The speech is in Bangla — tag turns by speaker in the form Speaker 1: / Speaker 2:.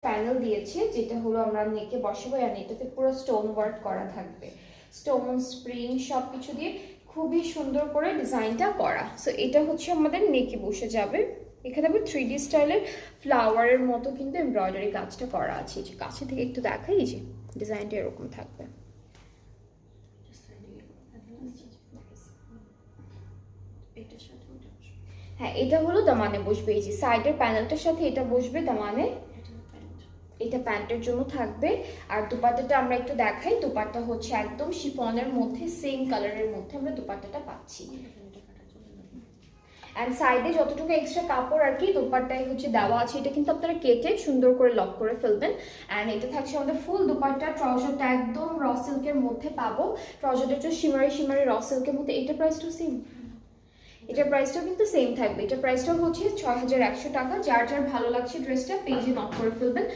Speaker 1: প্যানেল দিয়েছে, যেটা হলো আমরা নেকে বসাবো, আর এটাতে পুরো স্টোন ওয়ার্ক করা থাকবে, স্টোন স্প্রিং সব কিছু দিয়ে খুবই সুন্দর করে ডিজাইনটা করা। সো এটা হচ্ছে আমাদের নেকে বসে যাবে। এখানে আবার 3D স্টাইলের ফ্লাওয়ারের মতো কিন্তু এমব্রয়ডারি কাজটা করা আছে। যে কাছে থেকে একটু দেখাই, যে ডিজাইনটা এরকম থাকবে। হ্যাঁ, এটা হলো দামানে বসবে, এই যে সাইডের প্যানেলটার সাথে এটা বসবে দামানে, এটা প্যান্টের জন্য থাকবে। আর দুপাট্টাটা আমরা একটু দেখাই, দুপাট্টা হচ্ছে একদম শিফনের মধ্যে সেম কালারের মধ্যে আমরা দুপাট্টাটা পাচ্ছি। অ্যান্ড সাইডে যতটুকু এক্সট্রা কাপড় আর কি দুপাট্টায় হচ্ছে দেওয়া আছে, এটা কিন্তু আপনারা কেটে সুন্দর করে লক করে ফেলবেন। অ্যান্ড এটা থাকছে আমাদের ফুল দুপাট্টা, ট্রাউজারটা একদম র সিল্কের মধ্যে পাবো, ট্রাউজারটা একটু শিমারি র সিল্কের মধ্যে। এটা প্রাইসটাও সেম, এটার প্রাইসটাও কিন্তু সেম থাকবে। এটার প্রাইসটাও হচ্ছে 6100 টাকা। যার যার ভালো লাগছে ড্রেসটা পেজে নক করে ফেলবেন।